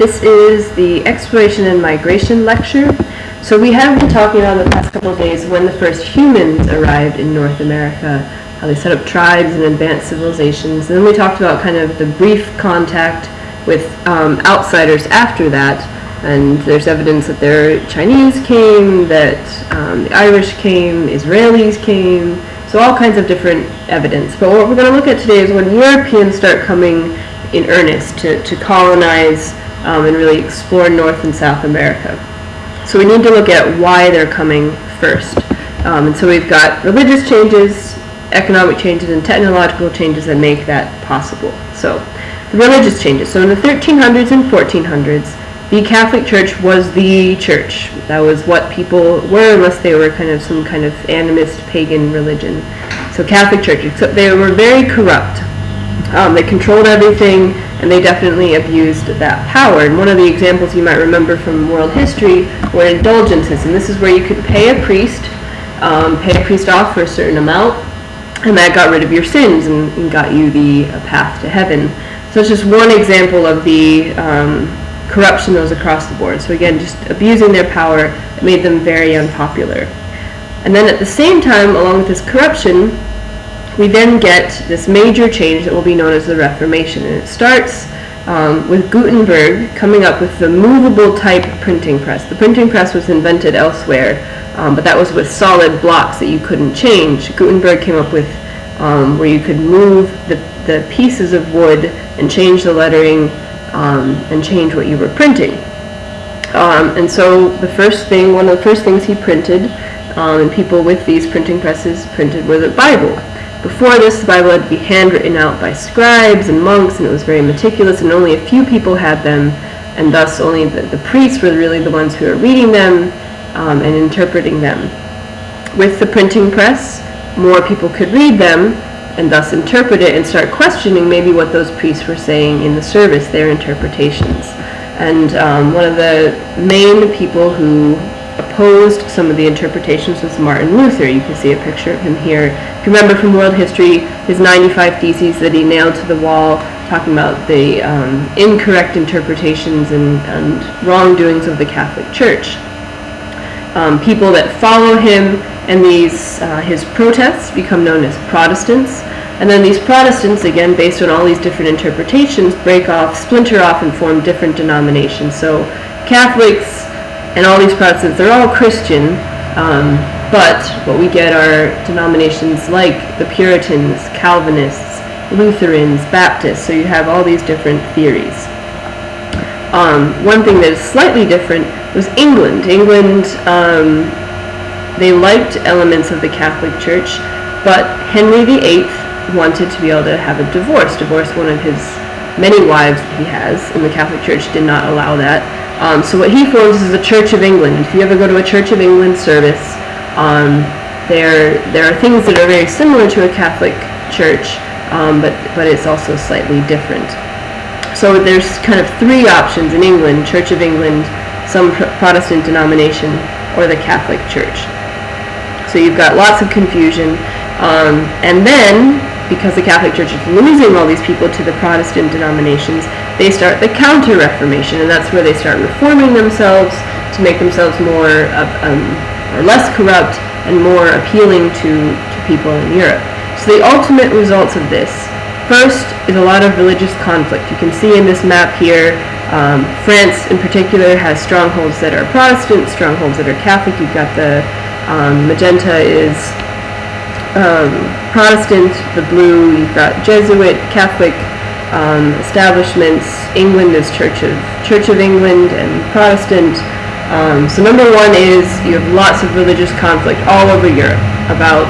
This is the Exploration and Migration lecture. So we have been talking about the past couple of days when the first humans arrived in North America, how they set up tribes and advanced civilizations. And then we talked about kind of the brief contact with outsiders after that. And there's evidence that there Chinese came, that the Irish came, Israelis came, so all kinds of different evidence. But what we're going to look at today is when Europeans start coming in earnest to colonize and really explore North and South America. So we need to look at why they're coming first. And so we've got religious changes, economic changes, and technological changes that make that possible. So the religious changes. So in the 1300s and 1400s, the Catholic Church was the church. That was what people were, unless they were kind of some kind of animist pagan religion. So Catholic Church, except they were very corrupt. They controlled everything, and they definitely abused that power. And one of the examples you might remember from world history were indulgences, and this is where you could pay a priest off for a certain amount, and that got rid of your sins and got you the path to heaven. So it's just one example of the corruption that was across the board. So again, just abusing their power made them very unpopular. And then at the same time, along with this corruption, we then get this major change that will be known as the Reformation. And it starts with Gutenberg coming up with the movable type printing press. The printing press was invented elsewhere, but that was with solid blocks that you couldn't change. Gutenberg came up with where you could move the pieces of wood and change the lettering and change what you were printing. And so one of the first things he printed, and people with these printing presses printed, were the Bible. Before this, the Bible had to be handwritten out by scribes and monks, and it was very meticulous, and only a few people had them, and thus only the priests were really the ones who were reading them and interpreting them. With the printing press, more people could read them, and thus interpret it and start questioning maybe what those priests were saying in the service, their interpretations. And one of the main people who opposed some of the interpretations was Martin Luther. You can see a picture of him here. If you remember from world history, his 95 Theses that he nailed to the wall, talking about the incorrect interpretations and wrongdoings of the Catholic Church. People that follow him and his protests become known as Protestants. And then these Protestants, again, based on all these different interpretations, splinter off and form different denominations. So Catholics and all these Protestants, they're all Christian, but what we get are denominations like the Puritans, Calvinists, Lutherans, Baptists, so you have all these different theories. One thing that is slightly different was England. They liked elements of the Catholic Church, but Henry VIII wanted to be able to have a divorce one of his many wives that he has, and the Catholic Church did not allow that. So what he forms is the Church of England. If you ever go to a Church of England service, there are things that are very similar to a Catholic church, but it's also slightly different. So there's kind of three options in England: Church of England, some Protestant denomination, or the Catholic Church. So you've got lots of confusion. And then, because the Catholic Church is losing all these people to the Protestant denominations, they start the Counter-Reformation, and that's where they start reforming themselves to make themselves more or less corrupt and more appealing to people in Europe. So the ultimate results of this, first, is a lot of religious conflict. You can see in this map here, France in particular has strongholds that are Protestant, strongholds that are Catholic. You've got the magenta is Protestant, the blue, you've got Jesuit, Catholic establishments. England is Church of England and Protestant. So number one is you have lots of religious conflict all over Europe about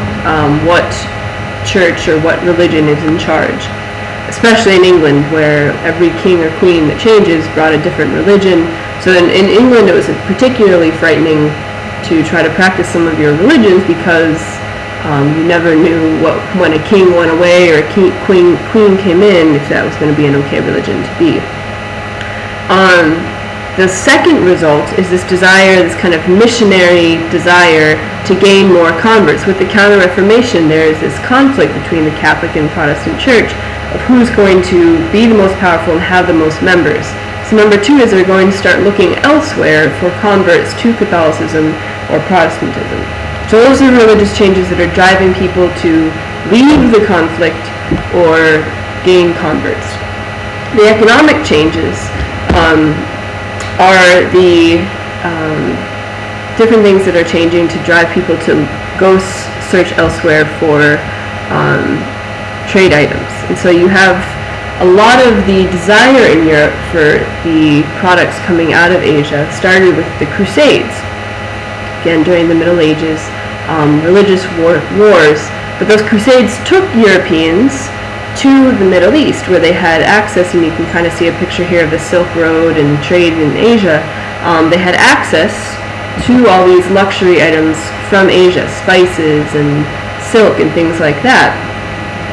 what church or what religion is in charge, especially in England, where every king or queen that changes brought a different religion. So in England, it was particularly frightening to try to practice some of your religions because you never knew when a king went away or a queen came in, if that was going to be an okay religion to be. The second result is this kind of missionary desire to gain more converts. With the Counter-Reformation, there is this conflict between the Catholic and Protestant Church of who's going to be the most powerful and have the most members. So number two is they're going to start looking elsewhere for converts to Catholicism or Protestantism. So those are religious changes that are driving people to leave the conflict or gain converts. The economic changes are the different things that are changing to drive people to go search elsewhere for trade items. And so you have a lot of the desire in Europe for the products coming out of Asia started with the Crusades. Again, during the Middle Ages, religious wars. But those Crusades took Europeans to the Middle East, where they had access, and you can kind of see a picture here of the Silk Road and trade in Asia. They had access to all these luxury items from Asia, spices and silk and things like that.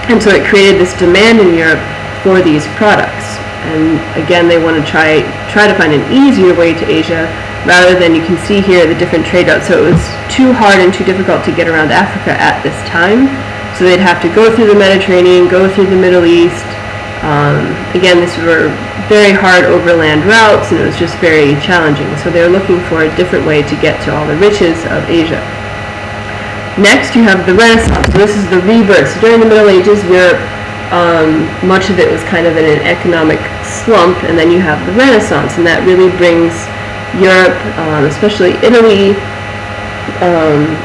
And so it created this demand in Europe for these products. And again, they want to try to find an easier way to Asia, rather than, you can see here, the different trade routes. So it was too hard and too difficult to get around Africa at this time. So they'd have to go through the Mediterranean, go through the Middle East. Again, these were very hard overland routes, and it was just very challenging. So they were looking for a different way to get to all the riches of Asia. Next, you have the Renaissance. So this is the rebirth. So during the Middle Ages, Europe, much of it was kind of in an economic slump, and then you have the Renaissance, and that really brings Europe, especially Italy,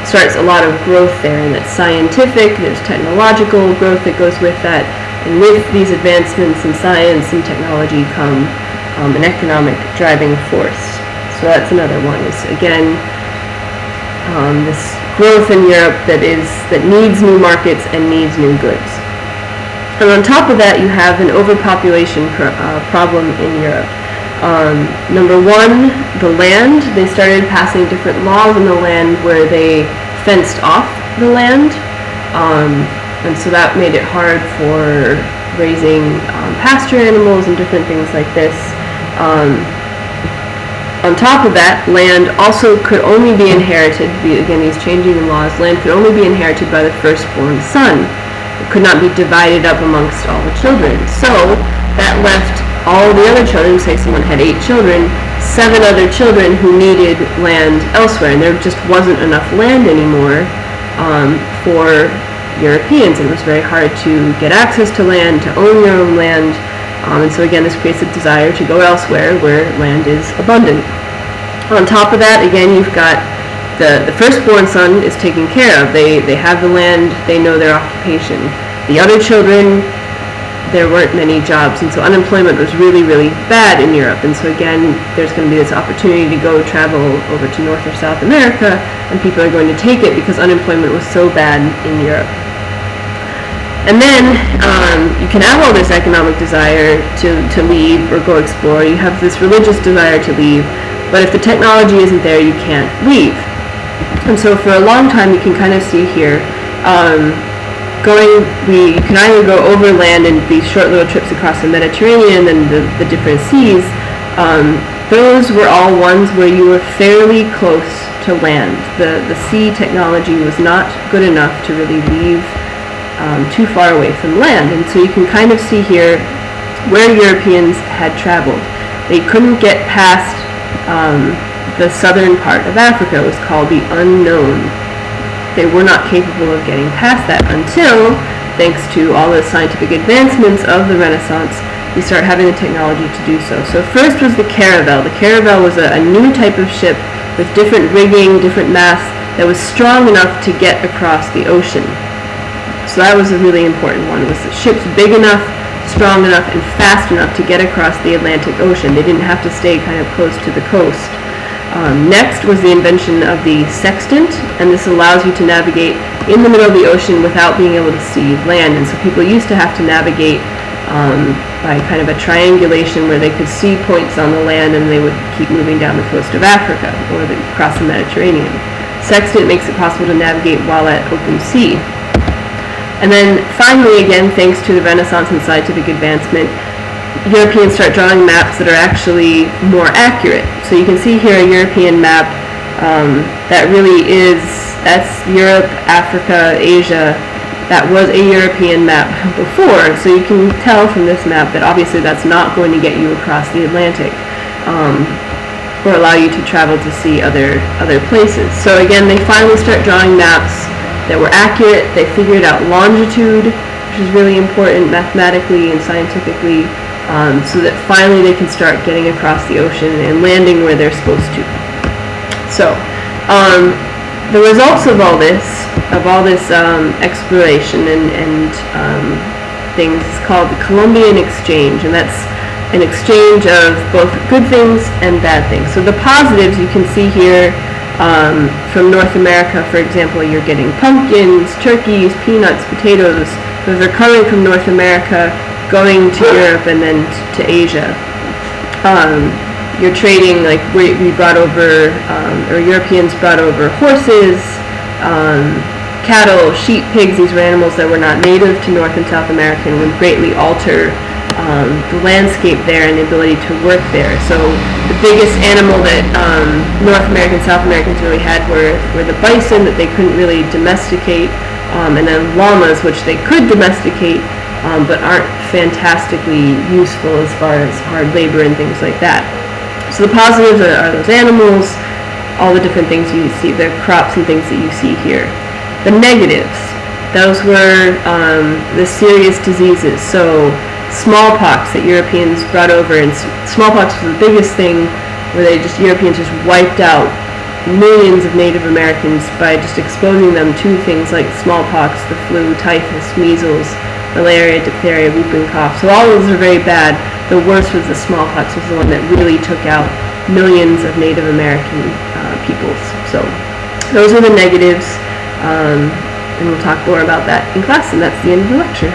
starts a lot of growth there, and it's scientific, there's technological growth that goes with that, and with these advancements in science and technology come an economic driving force. So that's another one, is again this growth in Europe that needs new markets and needs new goods. And on top of that, you have an overpopulation problem in Europe. Number one, the land. They started passing different laws on the land where they fenced off the land, and so that made it hard for raising pasture animals and different things like this. On top of that, land also could only be inherited, again, these changing in laws, land could only be inherited by the firstborn son. It could not be divided up amongst all the children. So that left all the other children, say someone had 8 children, 7 other children who needed land elsewhere, and there just wasn't enough land anymore for Europeans, and it was very hard to get access to land, to own your own land, and so again, this creates a desire to go elsewhere where land is abundant. On top of that, again, you've got the firstborn son is taken care of. They have the land, they know their occupation. The other children, there weren't many jobs, and so unemployment was really, really bad in Europe. And so again, there's going to be this opportunity to go travel over to North or South America, and people are going to take it because unemployment was so bad in Europe. And then you can have all this economic desire to leave or go explore. You have this religious desire to leave, but if the technology isn't there, you can't leave. And so for a long time, you can kind of see here, you can either go overland and these short little trips across the Mediterranean and the different seas. Those were all ones where you were fairly close to land. The sea technology was not good enough to really leave too far away from land. And so you can kind of see here where Europeans had traveled. They couldn't get past the southern part of Africa. It was called the unknown. They were not capable of getting past that until, thanks to all the scientific advancements of the Renaissance, we start having the technology to do so. So first was the caravel. The caravel was a new type of ship with different rigging, different masts, that was strong enough to get across the ocean. So that was a really important one. It was the ships big enough, strong enough, and fast enough to get across the Atlantic Ocean. They didn't have to stay kind of close to the coast. Next was the invention of the sextant, and this allows you to navigate in the middle of the ocean without being able to see land. And so people used to have to navigate by kind of a triangulation where they could see points on the land, and they would keep moving down the coast of Africa or across the Mediterranean. Sextant makes it possible to navigate while at open sea. And then finally, again, thanks to the Renaissance and scientific advancement, Europeans start drawing maps that are actually more accurate. So you can see here a European map that really that's Europe, Africa, Asia. That was a European map before, so you can tell from this map that obviously that's not going to get you across the Atlantic. or allow you to travel to see other places. So again, they finally start drawing maps that were accurate. They figured out longitude, which is really important mathematically and scientifically, so that finally they can start getting across the ocean and landing where they're supposed to. So the results of all this exploration and things is called the Columbian Exchange, and that's an exchange of both good things and bad things. So the positives you can see here, from North America, for example, you're getting pumpkins, turkeys, peanuts, potatoes. Those are coming from North America, going to Europe and then to Asia. You're trading, like we brought over, or Europeans brought over horses, cattle, sheep, pigs. These were animals that were not native to North and South America and would greatly alter the landscape there and the ability to work there. So the biggest animal that North American, South Americans really had were the bison that they couldn't really domesticate, and then llamas, which they could domesticate, but aren't fantastically useful as far as hard labor and things like that. So the positives are those animals, all the different things you see, the crops and things that you see here. The negatives, those were the serious diseases. So smallpox that Europeans brought over, and smallpox was the biggest thing where Europeans just wiped out millions of Native Americans by just exposing them to things like smallpox, the flu, typhus, measles, malaria, diphtheria, whooping cough. So all those are very bad. The worst was the smallpox, was the one that really took out millions of Native American peoples. So those are the negatives, and we'll talk more about that in class, and that's the end of the lecture.